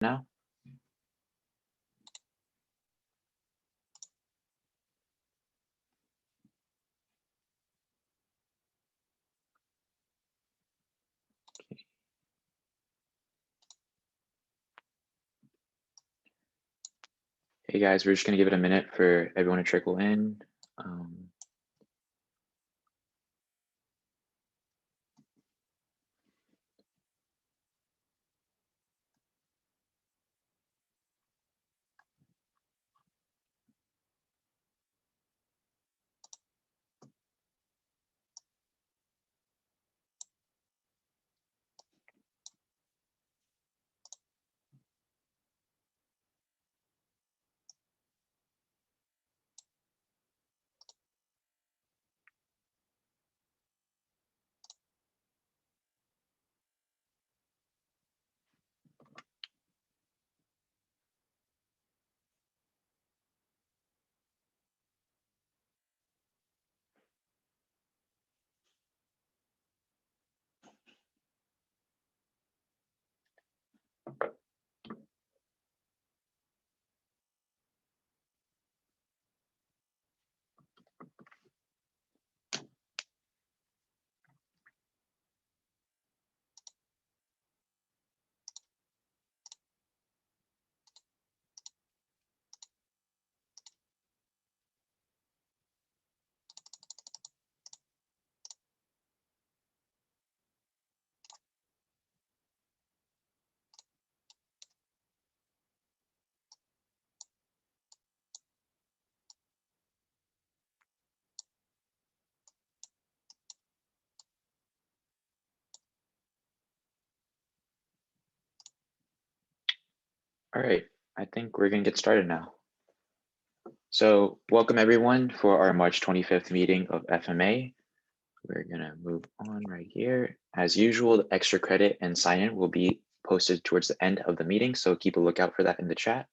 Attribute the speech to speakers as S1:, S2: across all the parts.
S1: now. Hey guys, we're just gonna give it a minute for everyone to trickle in. All right, I think we're gonna get started now. So welcome everyone for our March 25th meeting of FMA. We're gonna move on right here. As usual, the extra credit and sign-in will be posted towards the end of the meeting, so keep a lookout for that in the chat.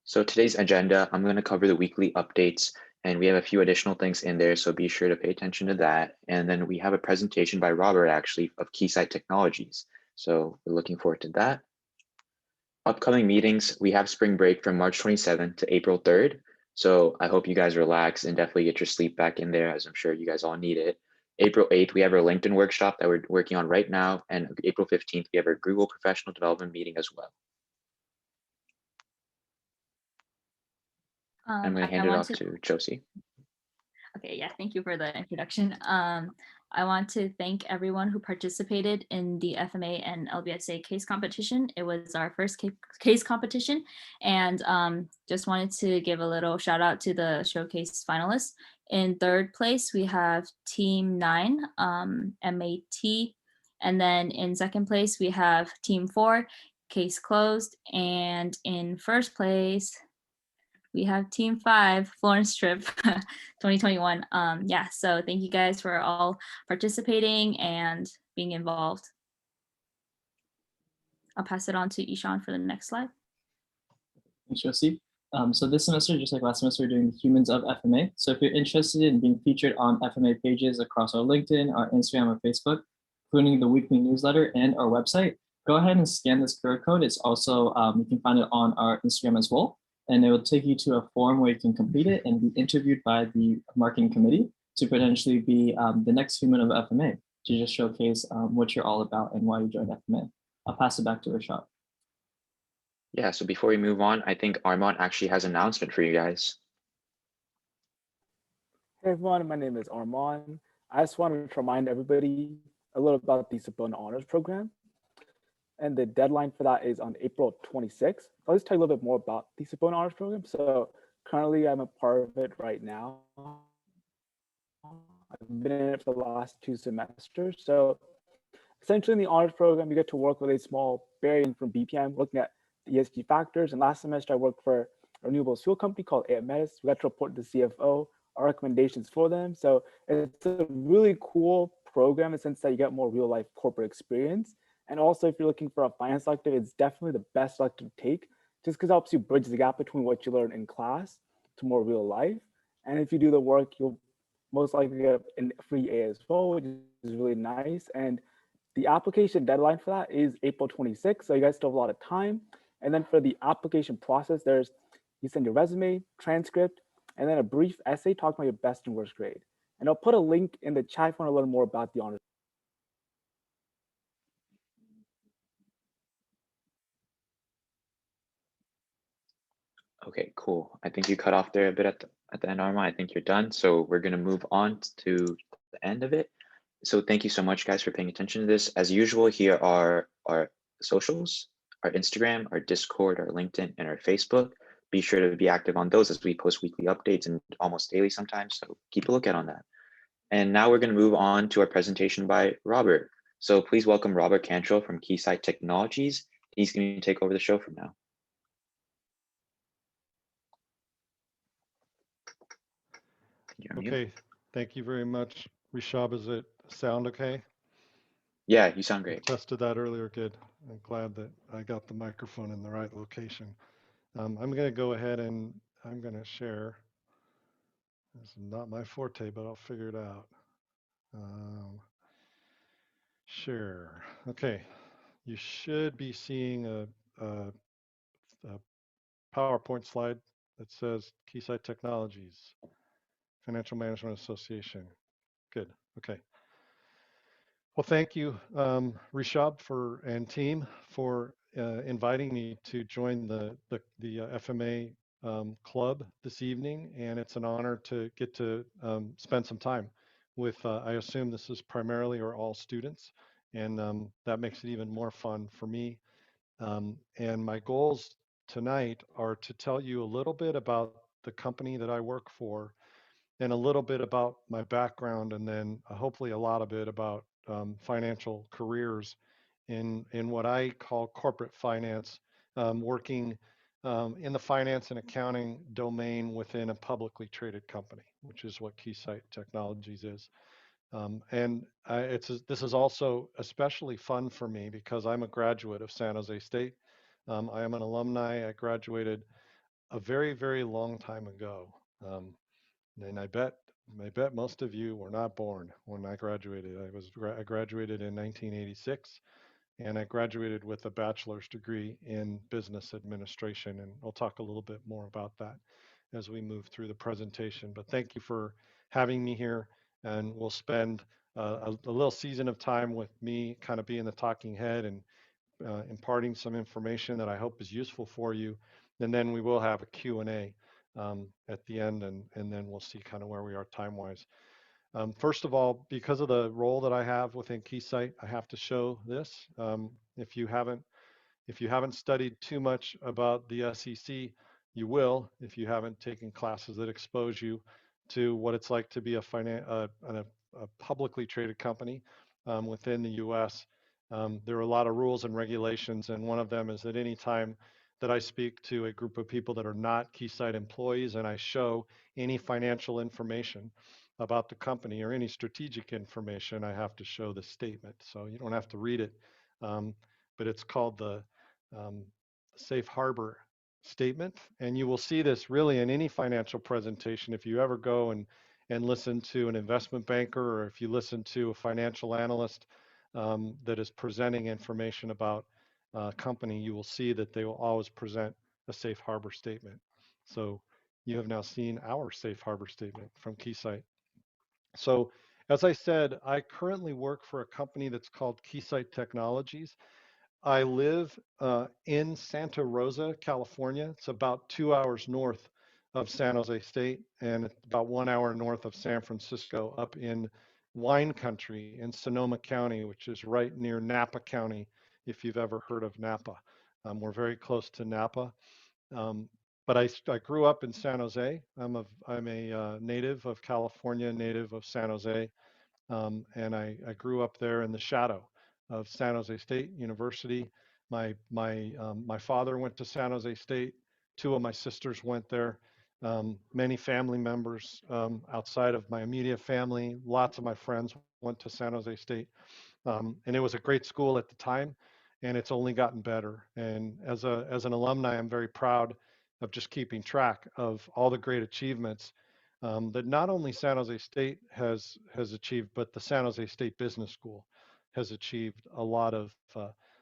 S1: So today's agenda, I'm gonna cover the weekly updates, and we have a few additional things in there, so be sure to pay attention to that. And then we have a presentation by Robert, actually, of Keysight Technologies. So we're looking forward to that. Upcoming meetings, we have spring break from March 27th to April 3rd. So I hope you guys relax and definitely get your sleep back in there, as I'm sure you guys all need it. April 8th, we have our LinkedIn workshop that we're working on right now. And April 15th, we have our Google professional development meeting as well. I'm going to hand it off to Josie.
S2: Okay, yeah, thank you for the introduction. I want to thank everyone who participated in the FMA and LBSA case competition. It was our first case competition, and just wanted to give a little shout out to the showcase finalists. In third place, we have Team 9, MAT, and then in second place, we have Team 4, case closed, and in first place, we have Team 5, Florence trip 2021. Yeah, so thank you guys for all participating and being involved. I'll pass it on to Ishan for the next slide.
S3: Thanks, Josie. So this semester, just like last semester, we're doing the Humans of FMA. So if you're interested in being featured on FMA pages across our LinkedIn, our Instagram, or Facebook, including the weekly newsletter and our website, go ahead and scan this QR code. It's also, you can find it on our Instagram as well. And it will take you to a form where you can complete it and be interviewed by the marketing committee to potentially be the next human of FMA to just showcase what you're all about and why you joined FMA. I'll pass it back to Rashad.
S1: Yeah, so before we move on, I think Armand actually has an announcement for you guys.
S4: Hey everyone, my name is Armand. I just wanted to remind everybody a little about the Sabona Honors Program. And the deadline for that is on April 26th. I'll just tell you a little bit more about the Sabona Honors Program. So currently I'm a part of it right now. I've been in it for the last 2 semesters. So essentially in the honors program, you get to work with a small variant from BPM, looking at the ESG factors. And last semester I worked for a renewable fuel company called FMAer. We got to report to the CFO, our recommendations for them. So it's a really cool program in the sense that you get more real life corporate experience. And also if you're looking for a finance elective, it's definitely the best elective to take just because it helps you bridge the gap between what you learn in class to more real life. And if you do the work, you'll most likely get a free A as well, which is really nice. And The application deadline for that is April 26th, so you guys still have a lot of time. And then for the application process, you send your resume, transcript, and then a brief essay talking about your best and worst grade. And I'll put a link in the chat if you want to learn more about the honors.
S1: Okay, cool. I think you cut off there a bit at the end, Arma. I think you're done. So we're going to move on to the end of it. So thank you so much, guys, for paying attention to this. As usual, here are our socials, our Instagram, our Discord, our LinkedIn, and our Facebook. Be sure to be active on those as we post weekly updates and almost daily sometimes. So keep a lookout on that. And now we're going to move on to our presentation by Robert. So please welcome Robert Cantrell from Keysight Technologies. He's going to take over the show from now.
S5: Okay, thank you very much. Rishab, is it sound okay?
S1: Yeah, you sound great.
S5: Tested that earlier, good. I'm glad that I got the microphone in the right location. I'm going to go ahead and I'm going to share. This is not my forte, but I'll figure it out. Share. Okay, you should be seeing a PowerPoint slide that says Keysight Technologies, Financial Management Association. Good, okay. Well, thank you, Rishab and team for inviting me to join the FMA club this evening, and it's an honor to get to spend some time with, I assume this is primarily or all students, and that makes it even more fun for me. And my goals tonight are to tell you a little bit about the company that I work for, and a little bit about my background, and then hopefully a lot of it about financial careers in what I call corporate finance, working in the finance and accounting domain within a publicly traded company, which is what Keysight Technologies is. This is also especially fun for me because I'm a graduate of San Jose State. I am an alumni. I graduated a very, very long time ago. And I bet most of you were not born when I graduated. I graduated in 1986, and I graduated with a bachelor's degree in business administration. And I'll talk a little bit more about that as we move through the presentation. But thank you for having me here, and we'll spend a little season of time with me kind of being the talking head and imparting some information that I hope is useful for you. And then we will have a Q&A at the end, and then we'll see kind of where we are time-wise. First of all, because of the role that I have within Keysight, I have to show this. If you haven't studied too much about the SEC, you will if you haven't taken classes that expose you to what it's like to be a publicly traded company within the U.S. There are a lot of rules and regulations, and one of them is that any time that I speak to a group of people that are not Keysight employees and I show any financial information about the company or any strategic information, I have to show the statement. So you don't have to read it, but it's called the safe harbor statement. And you will see this really in any financial presentation. If you ever go and listen to an investment banker, or if you listen to a financial analyst that is presenting information about a company, you will see that they will always present a safe harbor statement. So you have now seen our safe harbor statement from Keysight. So as I said, I currently work for a company that's called Keysight Technologies. I live in Santa Rosa, California. It's about 2 hours north of San Jose State, and it's about 1 hour north of San Francisco, up in wine country in Sonoma County, which is right near Napa County, if you've ever heard of Napa. We're very close to Napa. But I grew up in San Jose. I'm a native of California, native of San Jose, and I grew up there in the shadow of San Jose State University. My father went to San Jose State. 2 of my sisters went there. Many family members outside of my immediate family, lots of my friends went to San Jose State. And it was a great school at the time, and it's only gotten better. And as an alumni, I'm very proud of just keeping track of all the great achievements that not only San Jose State has achieved, but the San Jose State Business School has achieved a lot of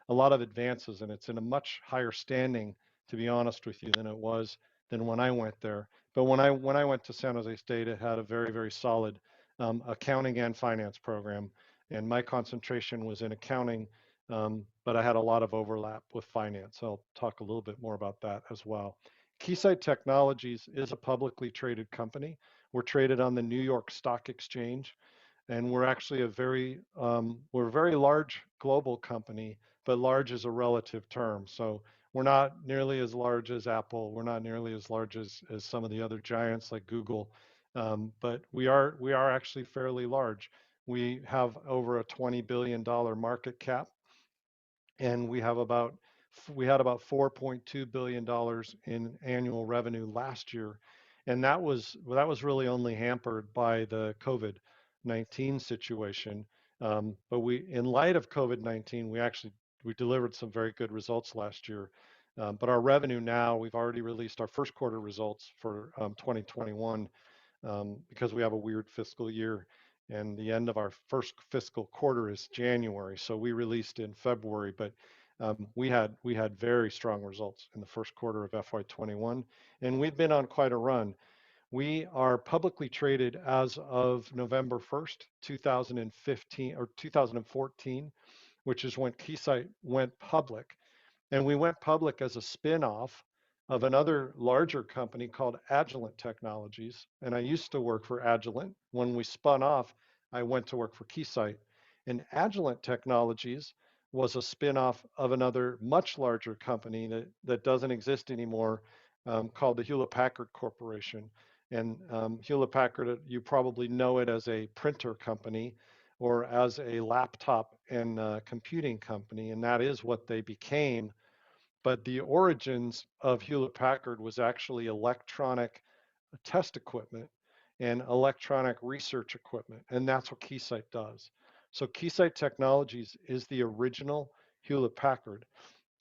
S5: advances, and it's in a much higher standing, to be honest with you, than when I went there. But when I went to San Jose State, it had a very, very solid accounting and finance program, and my concentration was in accounting, but I had a lot of overlap with finance. I'll talk a little bit more about that as well. Keysight Technologies is a publicly traded company. We're traded on the New York Stock Exchange, and we're actually we're a very large global company, but large is a relative term. So we're not nearly as large as Apple. We're not nearly as large as some of the other giants like Google, but we are actually fairly large. We have over a $20 billion market cap, and we had about $4.2 billion in annual revenue last year, and that was really only hampered by the COVID-19 situation. But in light of COVID-19, we delivered some very good results last year. But our revenue now, we've already released our first quarter results for 2021, because we have a weird fiscal year, and the end of our first fiscal quarter is January. So we released in February, but we had very strong results in the first quarter of FY21, and we've been on quite a run. We are publicly traded as of November 1st, 2015 or 2014, which is when Keysight went public. And we went public as a spin-off of another larger company called Agilent Technologies. And I used to work for Agilent. When we spun off, I went to work for Keysight. And Agilent Technologies was a spin-off of another much larger company that doesn't exist anymore, called the Hewlett-Packard Corporation. And Hewlett-Packard, you probably know it as a printer company or as a laptop and computing company, and that is what they became. But the origins of Hewlett-Packard was actually electronic test equipment and electronic research equipment, and that's what Keysight does. So Keysight Technologies is the original Hewlett-Packard,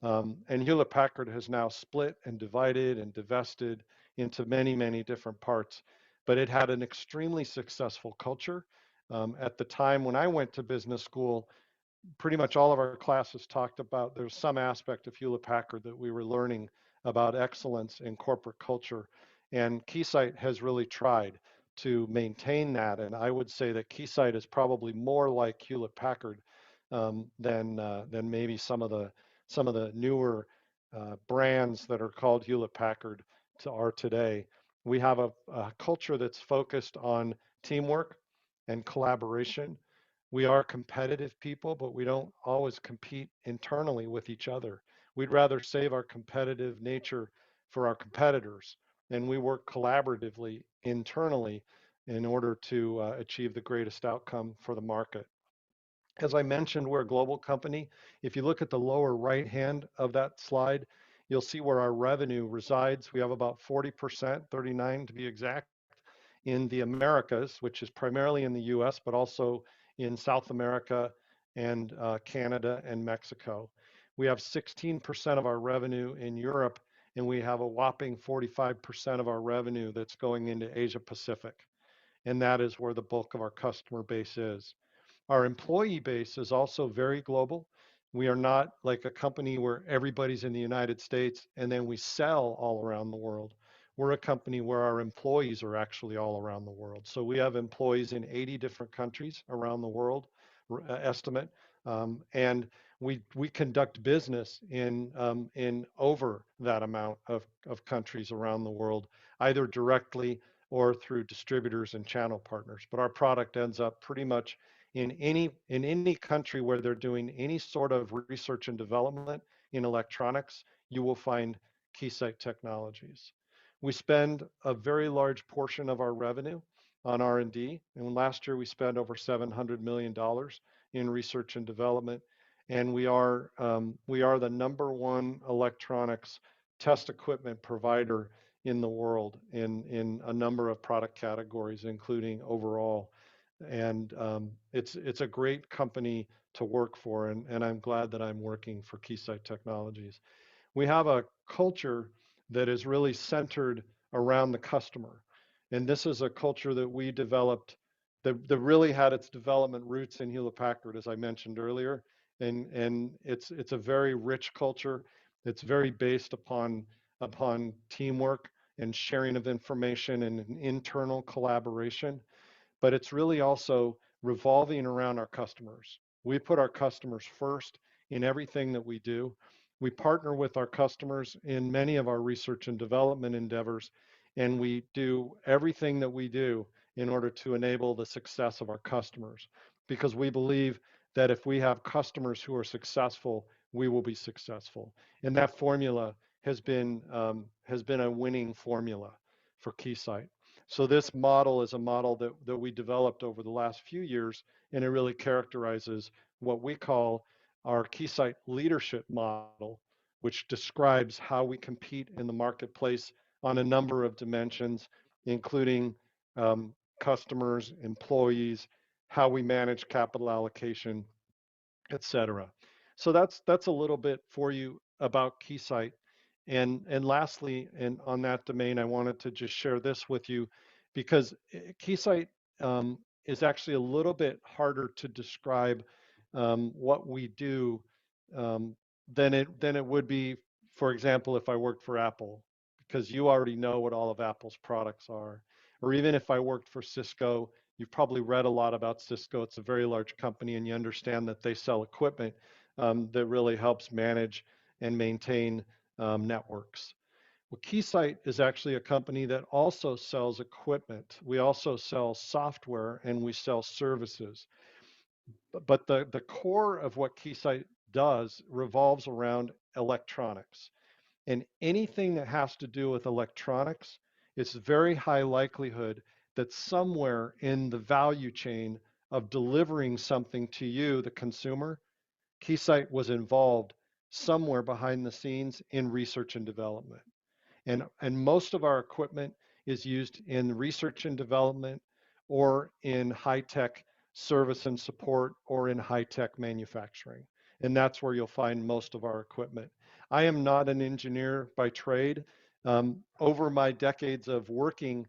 S5: and Hewlett-Packard has now split and divided and divested into many, many different parts, but it had an extremely successful culture. At the time when I went to business school, pretty much all of our classes talked about, there's some aspect of Hewlett-Packard that we were learning about excellence in corporate culture. And Keysight has really tried to maintain that. And I would say that Keysight is probably more like Hewlett-Packard than maybe some of the newer brands that are called Hewlett-Packard are today. We have a culture that's focused on teamwork and collaboration. We are competitive people, but we don't always compete internally with each other. We'd rather save our competitive nature for our competitors, and we work collaboratively internally in order to achieve the greatest outcome for the market. As I mentioned, we're a global company. If you look at the lower right hand of that slide, you'll see where our revenue resides. We have about 40%, 39 to be exact, in the Americas, which is primarily in the US, but also in South America and Canada and Mexico. We have 16% of our revenue in Europe, and we have a whopping 45% of our revenue that's going into Asia Pacific. And that is where the bulk of our customer base is. Our employee base is also very global. We are not like a company where everybody's in the United States and then we sell all around the world. We're a company where our employees are actually all around the world. So we have employees in 80 different countries around the world, estimate, and we conduct business in over that amount of countries around the world, either directly or through distributors and channel partners. But our product ends up pretty much in any country where they're doing any sort of research and development in electronics. You will find Keysight Technologies. We spend a very large portion of our revenue on R&D, and last year we spent over $700 million in research and development, and we are the number one electronics test equipment provider in the world in a number of product categories, including overall. And it's a great company to work for, and I'm glad that I'm working for Keysight Technologies. We have a culture that is really centered around the customer. And this is a culture that we developed that really had its development roots in Hewlett Packard, as I mentioned earlier. And it's a very rich culture. It's very based upon teamwork and sharing of information and an internal collaboration, but it's really also revolving around our customers. We put our customers first in everything that we do. We partner with our customers in many of our research and development endeavors, and we do everything that we do in order to enable the success of our customers, because we believe that if we have customers who are successful, we will be successful. And that formula has been a winning formula for Keysight. So this model is a model that we developed over the last few years, and it really characterizes what we call our Keysight leadership model, which describes how we compete in the marketplace on a number of dimensions, including customers, employees, how we manage capital allocation, etc. So that's a little bit for you about Keysight. And lastly, and on that domain, I wanted to just share this with you, because Keysight is actually a little bit harder to describe what we do than it would be, for example, if I worked for Apple, because you already know what all of Apple's products are. Or even if I worked for Cisco, you've probably read a lot about Cisco. It's a very large company, and you understand that they sell equipment that really helps manage and maintain networks. Well, Keysight is actually a company that also sells equipment. We also sell software, and we sell services. But the core of what Keysight does revolves around electronics. And anything that has to do with electronics, it's very high likelihood that somewhere in the value chain of delivering something to you, the consumer, Keysight was involved somewhere behind the scenes in research and development. And most of our equipment is used in research and development, or in high-tech service and support, or in high-tech manufacturing. And that's where you'll find most of our equipment. I am not an engineer by trade. Over my decades of working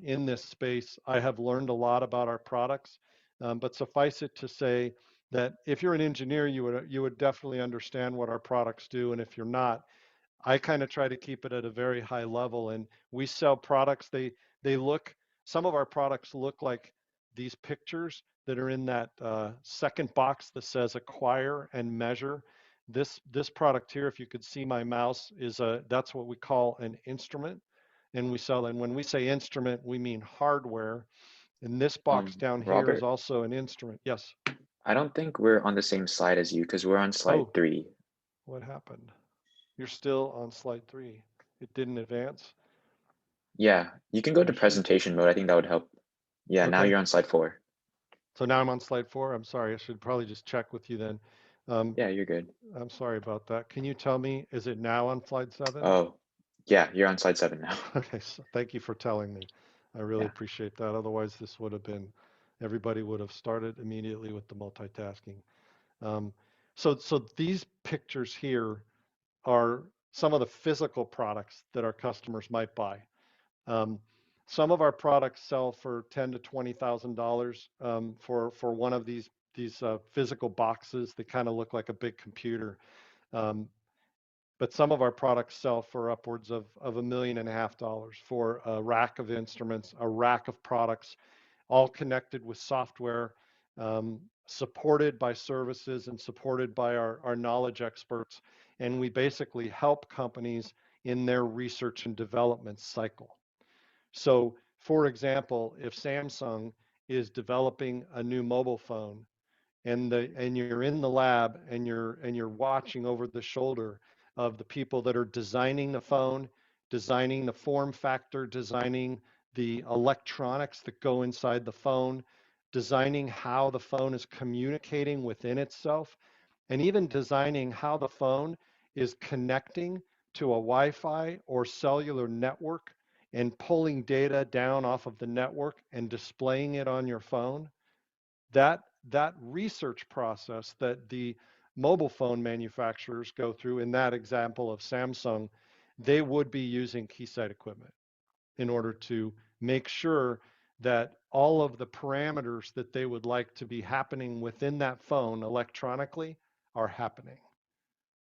S5: in this space, I have learned a lot about our products. But suffice it to say that if you're an engineer, you would definitely understand what our products do. And if you're not, I kind of try to keep it at a very high level. And we sell products. Some of our products look like these pictures that are in that second box that says acquire and measure. This product here, if you could see my mouse, that's what we call an instrument. And we sell, and when we say instrument, we mean hardware. And this box down here is
S1: Robert,
S5: also an instrument. Yes.
S1: I don't think we're on the same slide as you, because we're on slide 3.
S5: What happened? You're still on slide 3. It didn't advance?
S1: Yeah, you can go to
S5: Sure.
S1: presentation mode. I think that would help. Yeah, now
S5: Okay.
S1: you're on slide 4.
S5: So now I'm on slide 4. I'm sorry. I should probably just check with you then.
S1: Yeah, you're good.
S5: I'm sorry about that. Can you tell me, is it now on slide 7?
S1: Oh, yeah, you're on slide 7 now.
S5: Okay, so thank you for telling me. I really appreciate that. Otherwise, this would have been, everybody would have started immediately with the multitasking. So these pictures here are some of the physical products that our customers might buy. Some of our products sell for $10,000 to $20,000 for one of these physical boxes that kind of look like a big computer. But some of our products sell for upwards of $1.5 million for a rack of instruments, a rack of products, all connected with software, supported by services and supported by our knowledge experts. And we basically help companies in their research and development cycle. So, for example, if Samsung is developing a new mobile phone, and you're in the lab and you're watching over the shoulder of the people that are designing the phone, designing the form factor, designing the electronics that go inside the phone, designing how the phone is communicating within itself, and even designing how the phone is connecting to a Wi-Fi or cellular network and pulling data down off of the network and displaying it on your phone. That research process that the mobile phone manufacturers go through, in that example of Samsung, they would be using Keysight equipment in order to make sure that all of the parameters that they would like to be happening within that phone electronically are happening.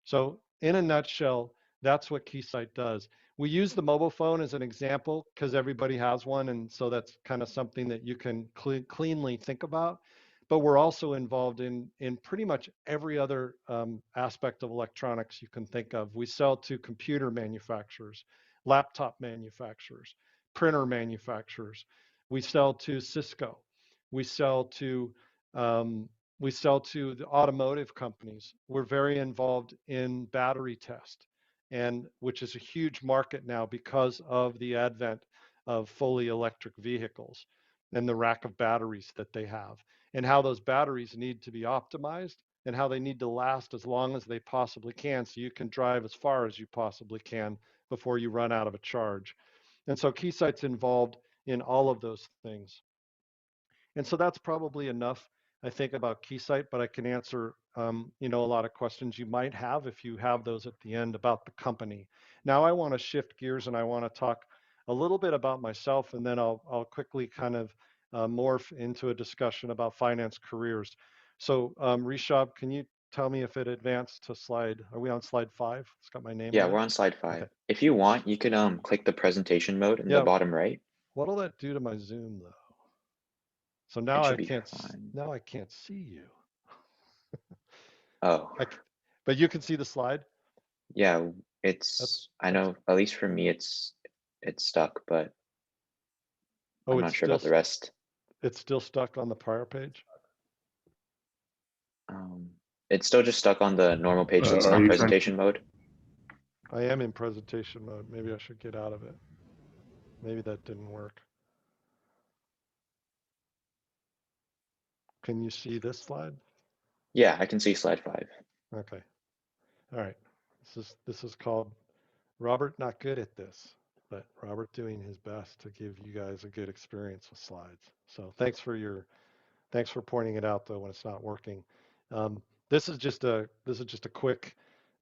S5: So in a nutshell, that's what Keysight does. We use the mobile phone as an example because everybody has one, and so that's kind of something that you can cleanly think about. But we're also involved in pretty much every other aspect of electronics you can think of. We sell to computer manufacturers, laptop manufacturers, printer manufacturers. We sell to Cisco. We sell to we sell to the automotive companies. We're very involved in battery test, and which is a huge market now because of the advent of fully electric vehicles and the rack of batteries that they have, and how those batteries need to be optimized and how they need to last as long as they possibly can so you can drive as far as you possibly can before you run out of a charge. And so Keysight's involved in all of those things. And so that's probably enough, I think, about Keysight, but I can answer, a lot of questions you might have if you have those at the end about the company. Now I want to shift gears and I want to talk a little bit about myself, and then I'll quickly kind of morph into a discussion about finance careers. So Rishab, can you tell me if it advanced to slide, are we on slide 5? It's got my name
S1: Yeah,
S5: on
S1: we're
S5: it.
S1: on slide
S5: Okay.
S1: 5. If you want, you can click the presentation mode in the
S5: Yeah,
S1: bottom right.
S5: what'll that do to my Zoom though? So
S1: It should be fine.
S5: now I can't see you.
S1: Oh,
S5: But you can see the slide.
S1: yeah,
S5: That's
S1: I
S5: that's.
S1: know, at least for me, it's stuck, but
S5: Oh,
S1: I'm not sure about the rest.
S5: it's still stuck on the prior page.
S1: It's still just stuck on the normal page that's
S6: Are
S1: not
S6: you
S1: presentation mode.
S5: I am in presentation mode. Maybe I should get out of it. Maybe that didn't work. Can you see this slide?
S1: Yeah, I can see slide 5.
S5: Okay. All right. This is called Robert not good at this, but Robert doing his best to give you guys a good experience with slides. So thanks for pointing it out though when it's not working. This is just a quick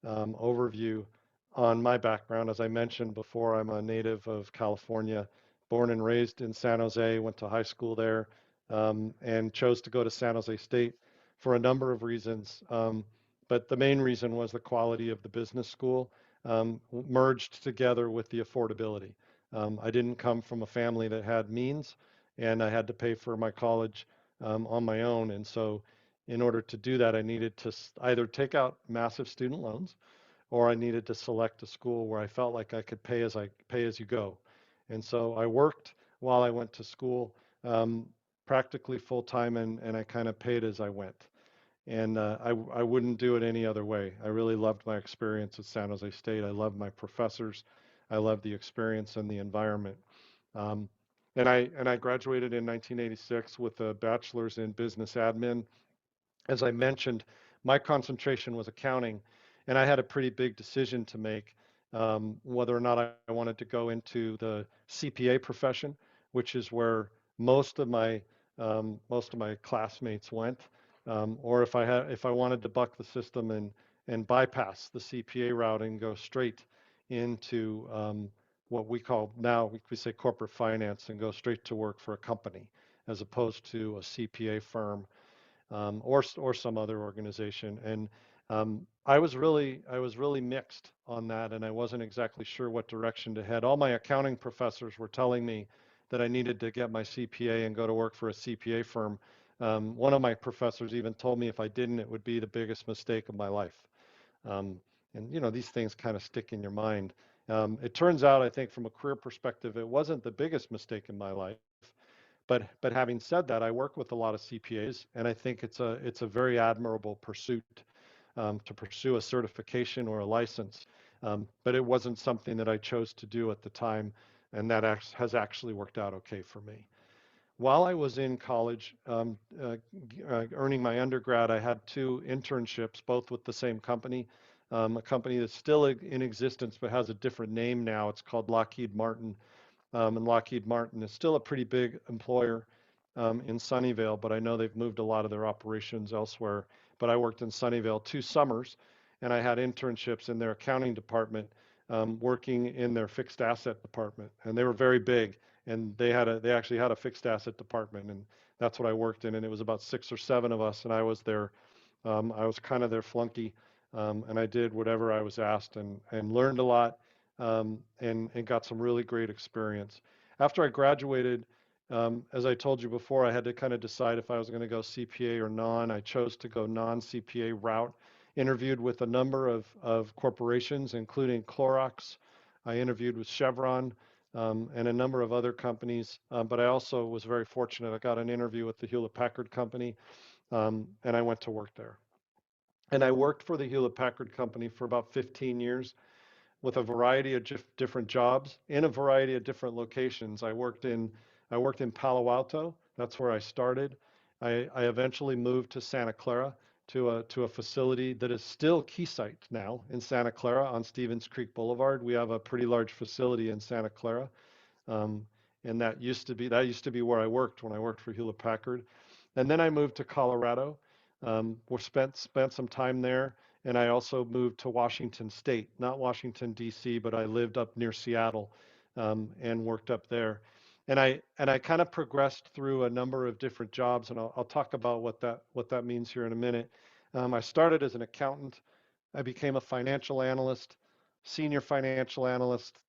S5: overview on my background. As I mentioned before, I'm a native of California, born and raised in San Jose, went to high school there, and chose to go to San Jose State for a number of reasons. But the main reason was the quality of the business school merged together with the affordability. I didn't come from a family that had means, and I had to pay for my college on my own. And so in order to do that, I needed to either take out massive student loans, or I needed to select a school where I felt like I could pay as you go. And so I worked while I went to school, practically full time, and I kind of paid as I went. And I wouldn't do it any other way. I really loved my experience at San Jose State. I loved my professors. I loved the experience and the environment. Um, and I graduated in 1986 with a bachelor's in business admin. As I mentioned, my concentration was accounting, and I had a pretty big decision to make, whether or not I wanted to go into the CPA profession, which is where most of my classmates went, or if I wanted to buck the system and bypass the CPA route and go straight into what we call now we say corporate finance and go straight to work for a company as opposed to a CPA firm, or some other organization. And I was really mixed on that, and I wasn't exactly sure what direction to head. All my accounting professors were telling me that I needed to get my CPA and go to work for a CPA firm. One of my professors even told me if I didn't, it would be the biggest mistake of my life. Um, and these things kind of stick in your mind. It turns out, I think, from a career perspective, it wasn't the biggest mistake in my life. But having said that, I work with a lot of CPAs, and I think it's a very admirable pursuit, to pursue a certification or a license. But it wasn't something that I chose to do at the time, and that has actually worked out okay for me. While I was in college, earning my undergrad, I had 2 internships, both with the same company, a company that's still in existence but has a different name now. It's called Lockheed Martin. And Lockheed Martin is still a pretty big employer in Sunnyvale, but I know they've moved a lot of their operations elsewhere. But I worked in Sunnyvale 2 summers, and I had internships in their accounting department, working in their fixed asset department, and they were very big. and they actually had a fixed asset department, and that's what I worked in. And it was about 6 or 7 of us, and I was I was kind of their flunky, and I did whatever I was asked, and learned a lot, and got some really great experience. After I graduated, as I told you before, I had to kind of decide if I was going to go CPA or non. I chose to go non-CPA route. Interviewed with a number of corporations, including Clorox. I interviewed with Chevron, and a number of other companies. But I also was very fortunate. I got an interview with the Hewlett Packard Company, and I went to work there. And I worked for the Hewlett Packard Company for about 15 years with a variety of different jobs in a variety of different locations. I worked in Palo Alto. That's where I started. I eventually moved to Santa Clara to a facility that is still Keysight now in Santa Clara on Stevens Creek Boulevard. We have a pretty large facility in Santa Clara. And that used to be where I worked when I worked for Hewlett Packard. And then I moved to Colorado. We spent some time there, and I also moved to Washington State, not Washington D.C., but I lived up near Seattle, and worked up there. And I kind of progressed through a number of different jobs, and I'll talk about what that means here in a minute. I started as an accountant. I became a financial analyst, senior financial analyst,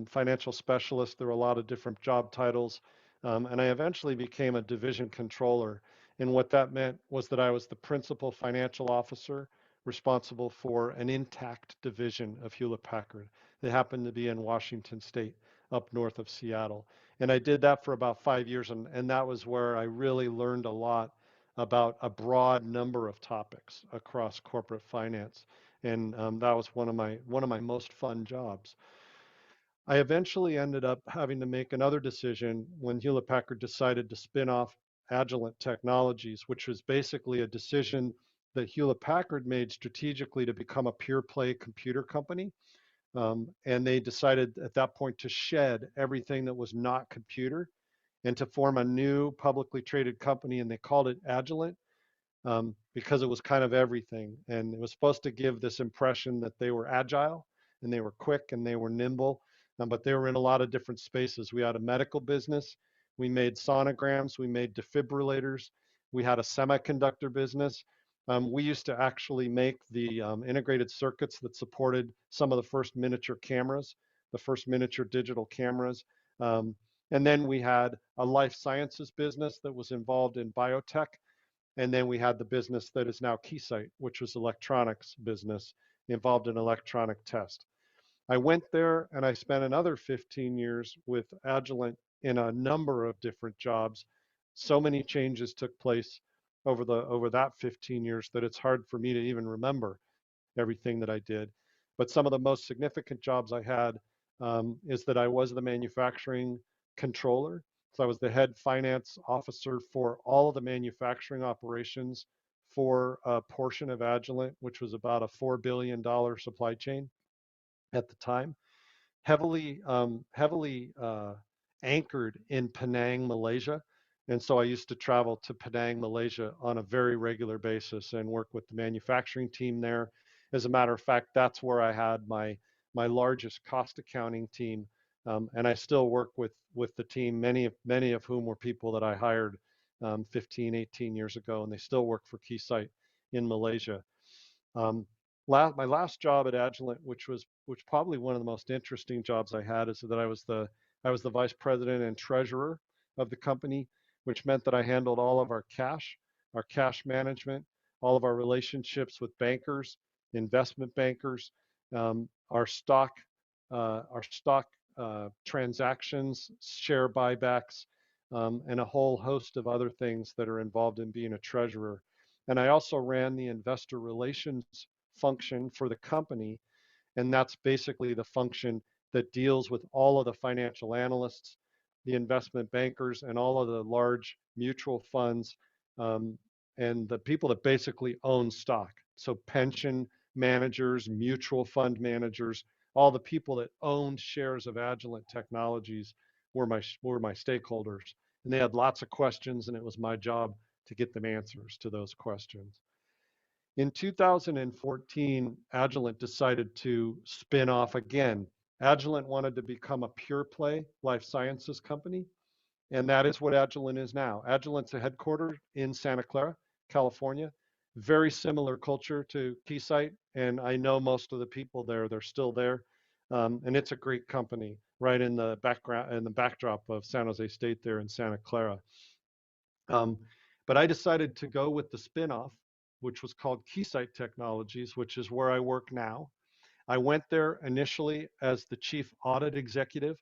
S5: financial specialist. There were a lot of different job titles. And I eventually became a division controller. And what that meant was that I was the principal financial officer responsible for an intact division of Hewlett Packard. They happened to be in Washington State, up north of Seattle. And I did that for about 5 years. And that was where I really learned a lot about a broad number of topics across corporate finance. And that was one of my most fun jobs. I eventually ended up having to make another decision when Hewlett Packard decided to spin off Agilent Technologies, which was basically a decision that Hewlett Packard made strategically to become a pure play computer company. And they decided at that point to shed everything that was not computer and to form a new publicly traded company, and they called it Agilent. Because it was kind of everything. And it was supposed to give this impression that they were agile and they were quick and they were nimble, but they were in a lot of different spaces. We had a medical business. We made sonograms. We made defibrillators. We had a semiconductor business. We used to actually make the integrated circuits that supported some of the first miniature cameras, the first miniature digital cameras. And then we had a life sciences business that was involved in biotech. And then we had the business that is now Keysight, which was electronics business involved in electronic test. I went there and I spent another 15 years with Agilent in a number of different jobs. So many changes took place over that 15 years that it's hard for me to even remember everything that I did. But some of the most significant jobs I had is that I was the manufacturing controller. So I was the head finance officer for all of the manufacturing operations for a portion of Agilent, which was about a $4 billion supply chain at the time, heavily anchored in Penang, Malaysia. And so I used to travel to Penang, Malaysia on a very regular basis and work with the manufacturing team there. As a matter of fact, that's where I had my largest cost accounting team. And I still work with the team, many of whom were people that I hired 15, 18 years ago, and they still work for Keysight in Malaysia. My last job at Agilent, which probably one of the most interesting jobs I had, is that I was the vice president and treasurer of the company, which meant that I handled all of our cash management, all of our relationships with bankers, investment bankers, our stock transactions, share buybacks, and a whole host of other things that are involved in being a treasurer. And I also ran the investor relations function for the company, and that's basically the function that deals with all of the financial analysts, the investment bankers, and all of the large mutual funds, and the people that basically own stock. So pension managers, mutual fund managers, all the people that owned shares of Agilent Technologies were my stakeholders. And they had lots of questions, and it was my job to get them answers to those questions. In 2014, Agilent decided to spin off again Agilent wanted to become a pure play life sciences company, and that is what Agilent is now. Agilent's headquartered in Santa Clara, California. Very similar culture to Keysight, and I know most of the people there. They're still there, and it's a great company right in the background and the backdrop of San Jose State there in Santa Clara. But I decided to go with the spinoff, which was called Keysight Technologies, which is where I work now. I went there initially as the chief audit executive,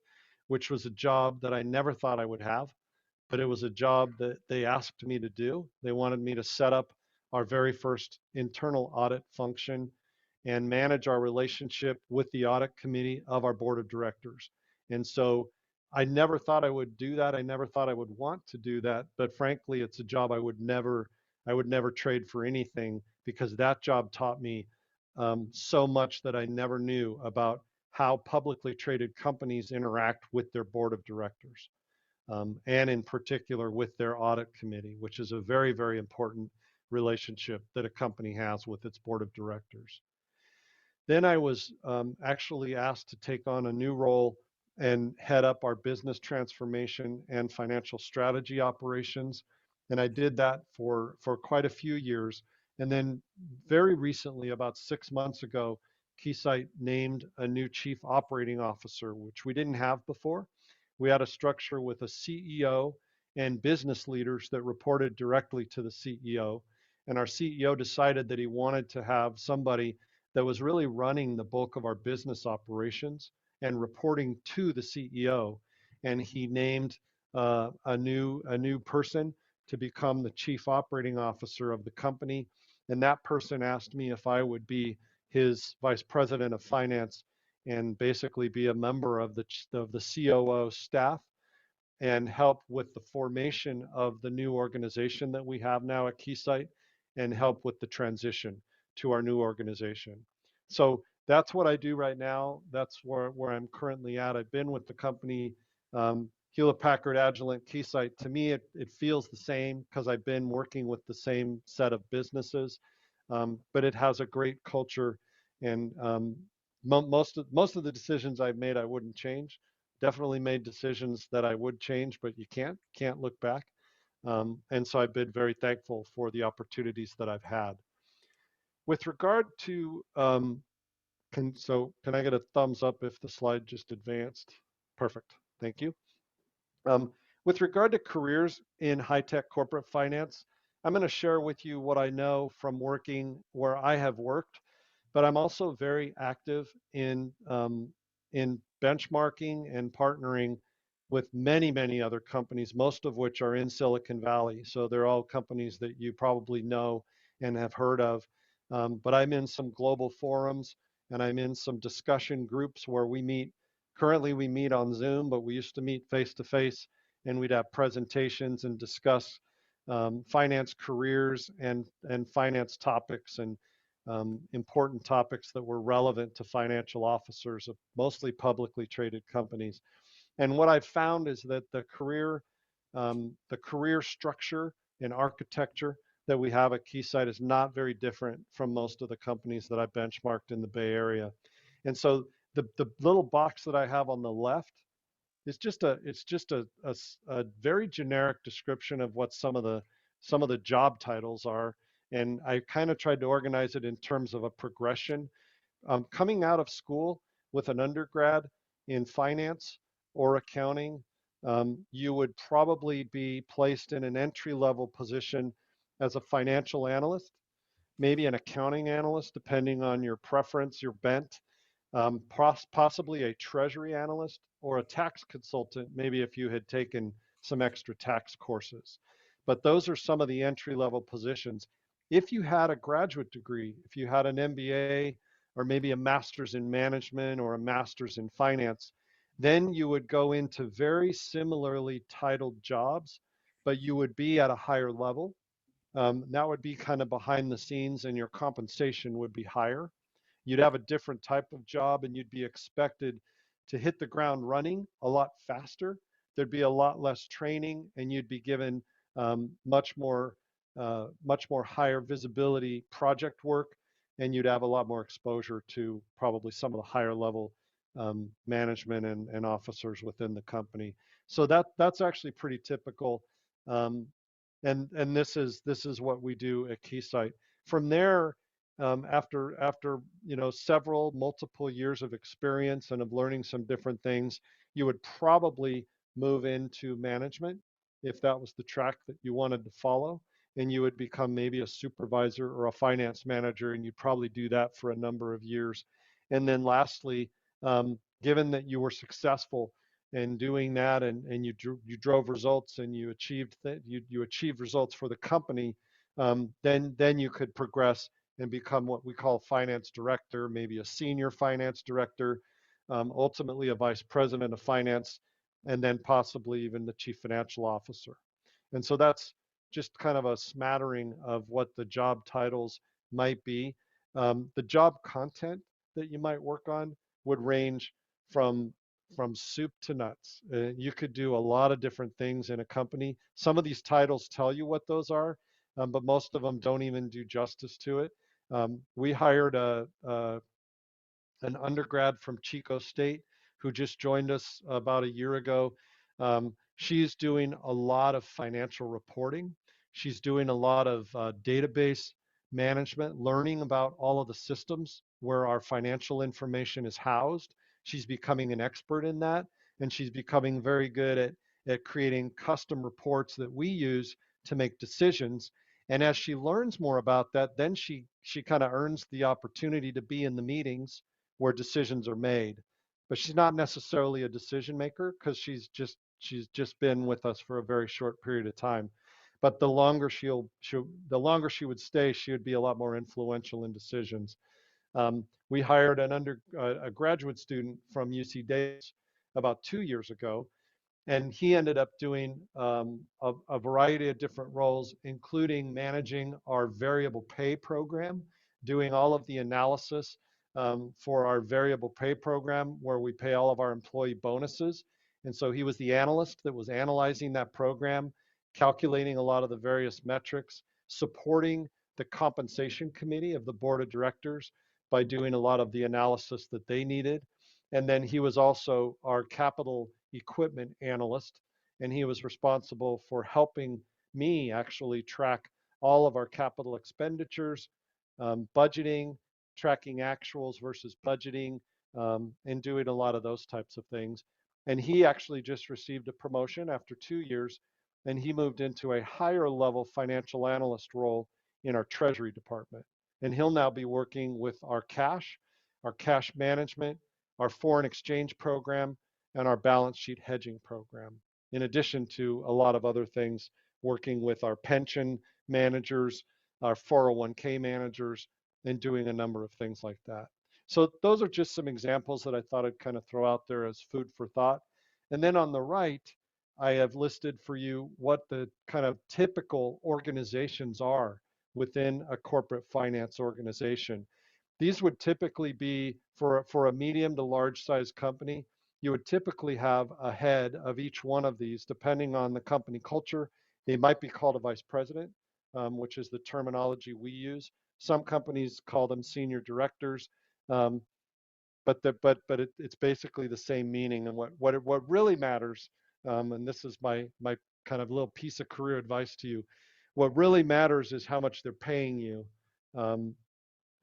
S5: which was a job that I never thought I would have, but it was a job that they asked me to do. They wanted me to set up our very first internal audit function and manage our relationship with the audit committee of our board of directors. And so I never thought I would do that. I never thought I would want to do that, but frankly, it's a job I would never trade for anything, because that job taught me so much that I never knew about how publicly traded companies interact with their board of directors, and in particular with their audit committee, which is a very, very important relationship that a company has with its board of directors. Then I was actually asked to take on a new role and head up our business transformation and financial strategy operations. And I did that for quite a few years. And then very recently, about 6 months ago, Keysight named a new chief operating officer, which we didn't have before. We had a structure with a CEO and business leaders that reported directly to the CEO. And our CEO decided that he wanted to have somebody that was really running the bulk of our business operations and reporting to the CEO. And he named a new person to become the chief operating officer of the company. And that person asked me if I would be his vice president of finance and basically be a member of the COO staff and help with the formation of the new organization that we have now at Keysight and help with the transition to our new organization. So that's what I do right now. That's where I'm currently at. I've been with the company, Hewlett Packard, Agilent, Keysight. To me, it feels the same because I've been working with the same set of businesses, but it has a great culture, and most of the decisions I've made I wouldn't change. Definitely made decisions that I would change, but you can't look back. And so I've been very thankful for the opportunities that I've had. With regard to, can I get a thumbs up if the slide just advanced? Perfect, thank you. With regard to careers in high-tech corporate finance, I'm going to share with you what I know from working where I have worked, but I'm also very active in benchmarking and partnering with many other companies, most of which are in Silicon Valley. So they're all companies that you probably know and have heard of. But I'm in some global forums, and I'm in some discussion groups where we meet. Currently we meet on Zoom, but we used to meet face to face, and we'd have presentations and discuss finance careers and finance topics and important topics that were relevant to financial officers of mostly publicly traded companies. And what I've found is that the career structure and architecture that we have at Keysight is not very different from most of the companies that I benchmarked in the Bay Area. And so the little box that I have on the left is just a very generic description of what some of the job titles are. And I kind of tried to organize it in terms of a progression. Coming out of school with an undergrad in finance or accounting, you would probably be placed in an entry-level position as a financial analyst, maybe an accounting analyst, depending on your preference, your bent, possibly a treasury analyst or a tax consultant, maybe if you had taken some extra tax courses. But those are some of the entry-level positions. If you had a graduate degree, if you had an MBA or maybe a master's in management or a master's in finance, then you would go into very similarly titled jobs, but you would be at a higher level. That would be kind of behind the scenes, and your compensation would be higher. You'd have a different type of job, and you'd be expected to hit the ground running a lot faster. There'd be a lot less training, and you'd be given much more higher visibility project work, and you'd have a lot more exposure to probably some of the higher level management and officers within the company. So that's actually pretty typical. Um, and this is what we do at Keysight. From there, after several multiple years of experience and of learning some different things, you would probably move into management if that was the track that you wanted to follow, and you would become maybe a supervisor or a finance manager, and you'd probably do that for a number of years. And then lastly, given that you were successful in doing that, and you drove results and you achieved you achieved results for the company, then you could progress and become what we call finance director, maybe a senior finance director, ultimately a vice president of finance, and then possibly even the chief financial officer. And so that's just kind of a smattering of what the job titles might be. The job content that you might work on would range from soup to nuts. You could do a lot of different things in a company. Some of these titles tell you what those are, but most of them don't even do justice to it. We hired an undergrad from Chico State who just joined us about a year ago. She's doing a lot of financial reporting. She's doing a lot of database management, learning about all of the systems where our financial information is housed. She's becoming an expert in that, and she's becoming very good at creating custom reports that we use to make decisions. And as she learns more about that, then she kind of earns the opportunity to be in the meetings where decisions are made. But she's not necessarily a decision maker because she's just been with us for a very short period of time. But the longer the longer she would stay, she would be a lot more influential in decisions. We hired a graduate student from UC Davis about 2 years ago, and he ended up doing a variety of different roles, including managing our variable pay program, doing all of the analysis for our variable pay program, where we pay all of our employee bonuses. And so he was the analyst that was analyzing that program, calculating a lot of the various metrics, supporting the compensation committee of the board of directors by doing a lot of the analysis that they needed. And then he was also our capital equipment analyst, and he was responsible for helping me actually track all of our capital expenditures, budgeting, tracking actuals versus budgeting, and doing a lot of those types of things. And he actually just received a promotion after 2 years, and he moved into a higher level financial analyst role in our treasury department. And he'll now be working with our cash management, our foreign exchange program, and our balance sheet hedging program, in addition to a lot of other things, working with our pension managers, our 401k managers, and doing a number of things like that. So those are just some examples that I thought I'd kind of throw out there as food for thought. And then on the right, I have listed for you what the kind of typical organizations are within a corporate finance organization. These would typically be for a medium to large size company. You would typically have a head of each one of these, depending on the company culture. They might be called a vice president, which is the terminology we use. Some companies call them senior directors, but it's basically the same meaning. And what really matters, and this is my kind of little piece of career advice to you, what really matters is how much they're paying you.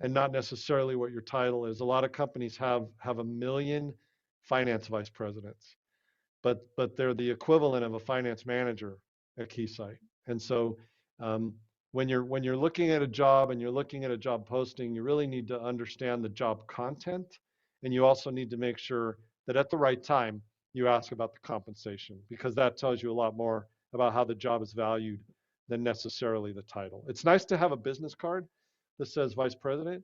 S5: And not necessarily what your title is. A lot of companies have a million finance vice presidents, but they're the equivalent of a finance manager at Keysight. And so when you're looking at a job and you're looking at a job posting, you really need to understand the job content, and you also need to make sure that at the right time you ask about the compensation, because that tells you a lot more about how the job is valued than necessarily the title. It's nice to have a business card that says vice president,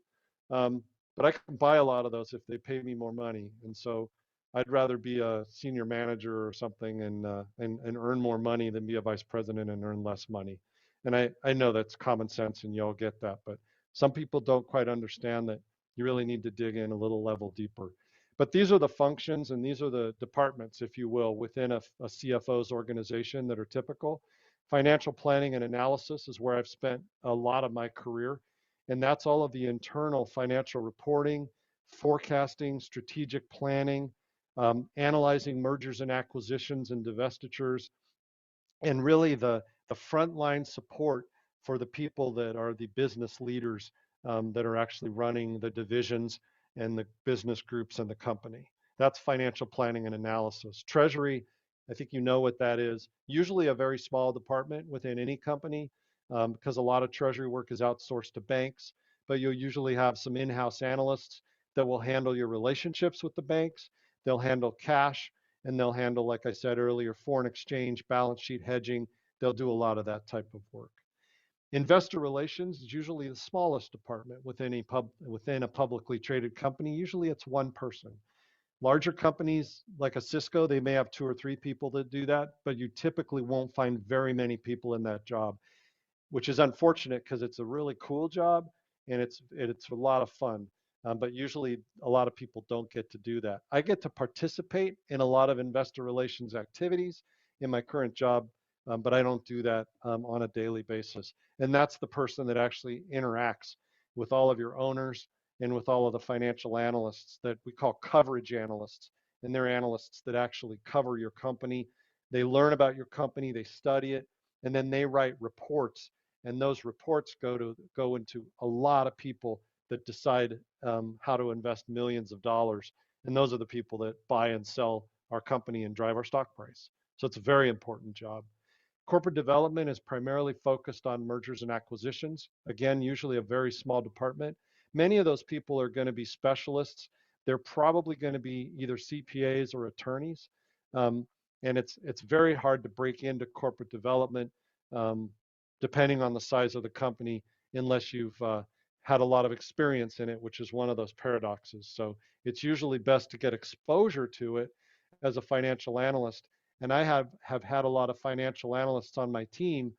S5: but I can buy a lot of those if they pay me more money. And so I'd rather be a senior manager or something and earn more money than be a vice president and earn less money. And I know that's common sense and you all get that, but some people don't quite understand that you really need to dig in a little level deeper. But these are the functions and these are the departments, if you will, within a CFO's organization that are typical. Financial planning and analysis is where I've spent a lot of my career. And that's all of the internal financial reporting, forecasting, strategic planning, analyzing mergers and acquisitions and divestitures, and really the frontline support for the people that are the business leaders that are actually running the divisions and the business groups and the company. That's financial planning and analysis. Treasury, I think you know what that is. Usually a very small department within any company because a lot of treasury work is outsourced to banks, but you'll usually have some in-house analysts that will handle your relationships with the banks. They'll handle cash, and they'll handle, like I said earlier, foreign exchange, balance sheet hedging. They'll do a lot of that type of work. Investor relations is usually the smallest department within a publicly traded company. Usually it's one person. Larger companies like a Cisco, they may have 2 or 3 people that do that, but you typically won't find very many people in that job, which is unfortunate because it's a really cool job and it's a lot of fun. But usually a lot of people don't get to do that. I get to participate in a lot of investor relations activities in my current job, but I don't do that on a daily basis. And that's the person that actually interacts with all of your owners and with all of the financial analysts that we call coverage analysts. And they're analysts that actually cover your company. They learn about your company, they study it, and then they write reports. And those reports go into a lot of people that decide how to invest millions of dollars. And those are the people that buy and sell our company and drive our stock price. So it's a very important job. Corporate development is primarily focused on mergers and acquisitions. Again, usually a very small department. Many of those people are going to be specialists. They're probably going to be either CPAs or attorneys. And it's very hard to break into corporate development depending on the size of the company unless you've had a lot of experience in it, which is one of those paradoxes. So it's usually best to get exposure to it as a financial analyst. And I have had a lot of financial analysts on my team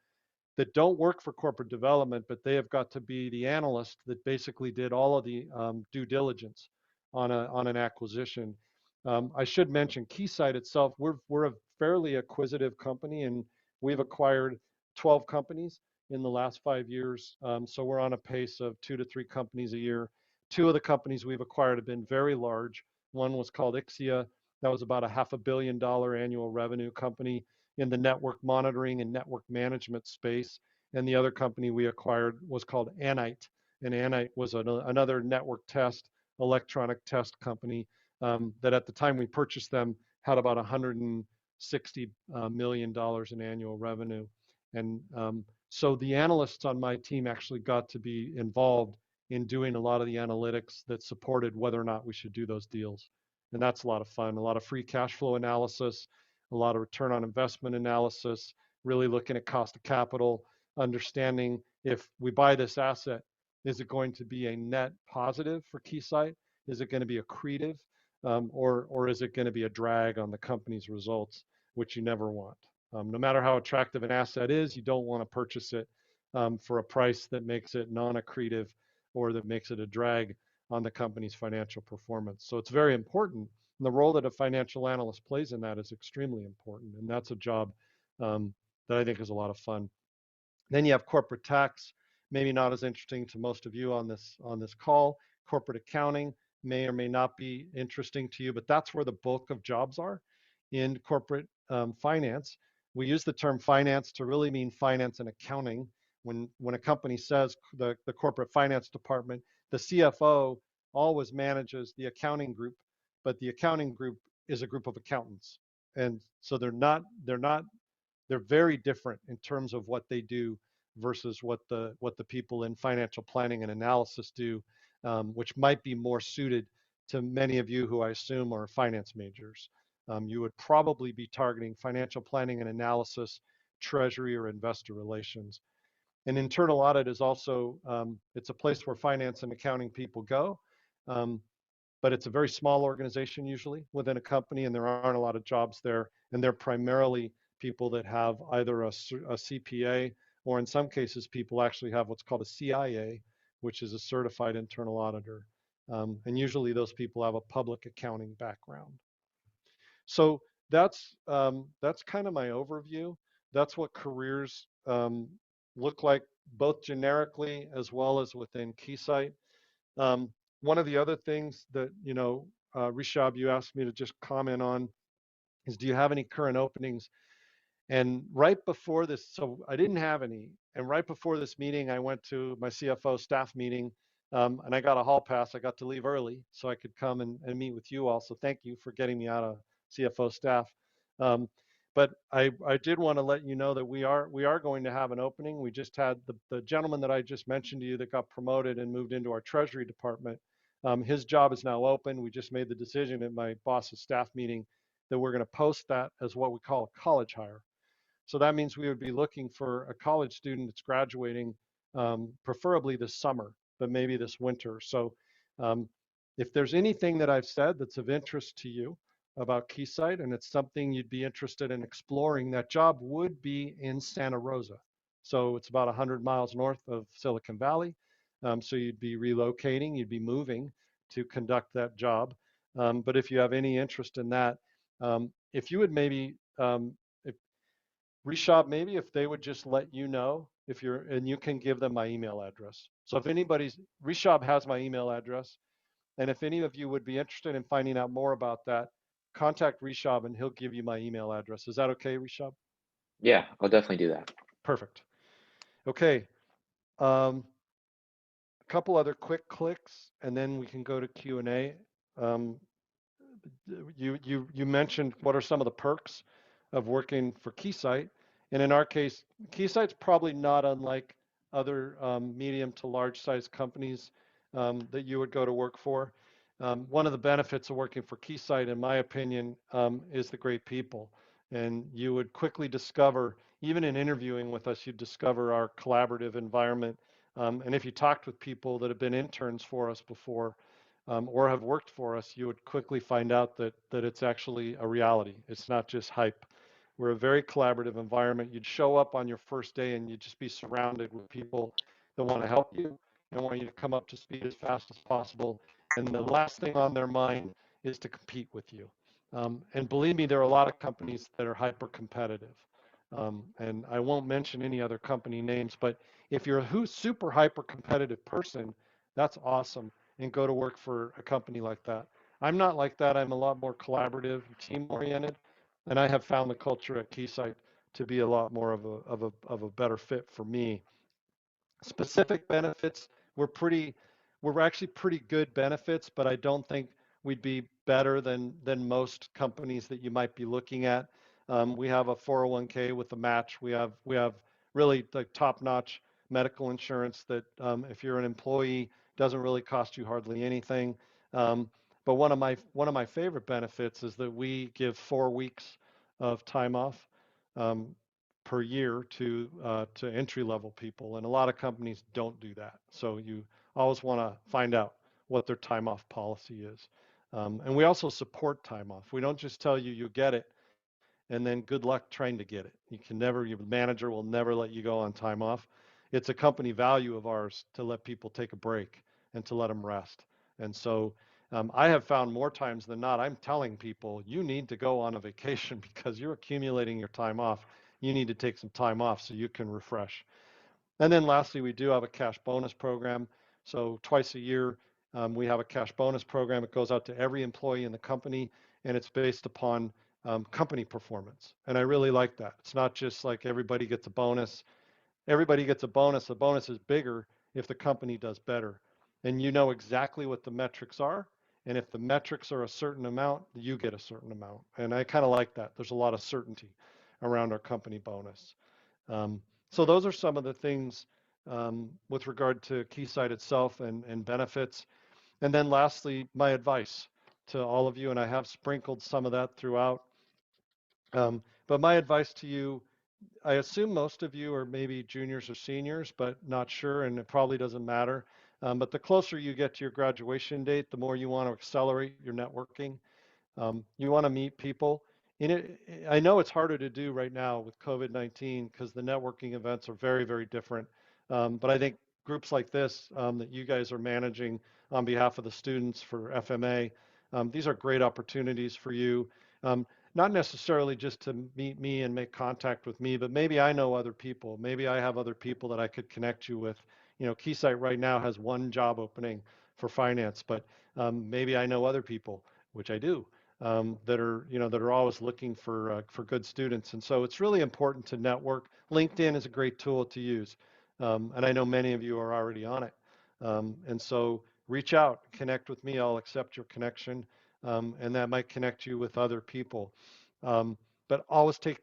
S5: that don't work for corporate development, but they have got to be the analyst that basically did all of the due diligence on an acquisition. I should mention Keysight itself. We're a fairly acquisitive company, and we've acquired 12 companies in the last 5 years. So we're on a pace of 2 to 3 companies a year. 2 of the companies we've acquired have been very large. One was called Ixia. That was about a $500 million annual revenue company in the network monitoring and network management space. And the other company we acquired was called Anite. And Anite was another network test, electronic test company that at the time we purchased them had about $160 million in annual revenue. And so the analysts on my team actually got to be involved in doing a lot of the analytics that supported whether or not we should do those deals. And that's a lot of fun, a lot of free cash flow analysis, a lot of return on investment analysis, really looking at cost of capital, understanding if we buy this asset, is it going to be a net positive for Keysight? Is it going to be accretive? Or is it going to be a drag on the company's results, which you never want? No matter how attractive an asset is, you don't want to purchase it for a price that makes it non-accretive or that makes it a drag on the company's financial performance. So it's very important. And the role that a financial analyst plays in that is extremely important. And that's a job that I think is a lot of fun. Then you have corporate tax, maybe not as interesting to most of you on this call. Corporate accounting may or may not be interesting to you, but that's where the bulk of jobs are in corporate finance. We use the term finance to really mean finance and accounting. When a company says the corporate finance department, the CFO always manages the accounting group, but the accounting group is a group of accountants. And so they're very different in terms of what they do versus what the people in financial planning and analysis do, which might be more suited to many of you who I assume are finance majors. You would probably be targeting financial planning and analysis, treasury, or investor relations. And internal audit is also, it's a place where finance and accounting people go, but it's a very small organization usually within a company, and there aren't a lot of jobs there. And they're primarily people that have either a CPA, or in some cases, people actually have what's called a CIA, which is a certified internal auditor. And usually those people have a public accounting background. So that's kind of my overview. That's what careers look like, both generically as well as within Keysight. One of the other things that, Rishab, you asked me to just comment on is, do you have any current openings? And right before this, so I didn't have any. And right before this meeting, I went to my CFO staff meeting, and I got a hall pass. I got to leave early so I could come and meet with you all. So thank you for getting me out of CFO staff. Um, but I did want to let you know that we are going to have an opening. We just had the gentleman that I just mentioned to you that got promoted and moved into our treasury department. His job is now open. We just made the decision at my boss's staff meeting that we're going to post that as what we call a college hire. So that means we would be looking for a college student that's graduating, preferably this summer, but maybe this winter. So um, if there's anything that I've said that's of interest to you about Keysight, and it's something you'd be interested in exploring, that job would be in Santa Rosa. So it's about 100 miles north of Silicon Valley. So you'd be relocating, you'd be moving to conduct that job. But if you have any interest in that, if you would maybe, if Rishab, maybe if they would just let you know if you're, and you can give them my email address. So if anybody's, Rishab has my email address, and if any of you would be interested in finding out more about that, contact Rishab and he'll give you my email address. Is that okay, Rishab?
S1: Yeah, I'll definitely do that.
S5: Perfect. Okay. A couple other quick clicks, and then we can go to Q&A. Um, you mentioned what are some of the perks of working for Keysight, and in our case, Keysight's probably not unlike other medium to large size companies that you would go to work for. One of the benefits of working for Keysight, in my opinion, is the great people, and you would quickly discover, even in interviewing with us, you'd discover our collaborative environment. And if you talked with people that have been interns for us before, or have worked for us, you would quickly find out that it's actually a reality. It's not just hype. We're a very collaborative environment. You'd show up on your first day and you'd just be surrounded with people that want to help you and want you to come up to speed as fast as possible. And the last thing on their mind is to compete with you. And believe me, there are a lot of companies that are hyper competitive. And I won't mention any other company names, but if you're a super hyper competitive person, that's awesome, and go to work for a company like that. I'm not like that. I'm a lot more collaborative, team oriented, and I have found the culture at Keysight to be a lot more of a better fit for me. Specific benefits, we're actually pretty good benefits, but I don't think we'd be better than most companies that you might be looking at. We have a 401k with a match. We have really like top-notch medical insurance that if you're an employee, doesn't really cost you hardly anything. But one of my favorite benefits is that we give 4 weeks of time off. Per year to entry level people, and a lot of companies don't do that. So you always want to find out what their time off policy is, and we also support time off. We don't just tell you you get it, and then good luck trying to get it. You can never, your manager will never let you go on time off. It's a company value of ours to let people take a break and to let them rest. And so I have found more times than not, I'm telling people, you need to go on a vacation because you're accumulating your time off. You need to take some time off so you can refresh. And then lastly, we do have a cash bonus program. So twice a year, we have a cash bonus program. It goes out to every employee in the company, and it's based upon company performance. And I really like that. It's not just like everybody gets a bonus. Everybody gets a bonus. The bonus is bigger if the company does better. And you know exactly what the metrics are. And if the metrics are a certain amount, you get a certain amount. And I kind of like that. There's a lot of certainty around our company bonus. So those are some of the things with regard to Keysight itself and benefits. And then lastly, my advice to all of you, and I have sprinkled some of that throughout. But my advice to you, I assume most of you are maybe juniors or seniors, but not sure, and it probably doesn't matter. But the closer you get to your graduation date, the more you want to accelerate your networking. You want to meet people. I know it's harder to do right now with COVID-19 because the networking events are very, very different. But I think groups like this that you guys are managing on behalf of the students for FMA, these are great opportunities for you. Not necessarily just to meet me and make contact with me, but maybe I know other people. Maybe I have other people that I could connect you with. You know, Keysight right now has one job opening for finance, but maybe I know other people, which I do, that are always looking for good students. And so it's really important to network. LinkedIn is a great tool to use, and I know many of you are already on it. And so reach out, connect with me. I'll accept your connection, and that might connect you with other people. But always take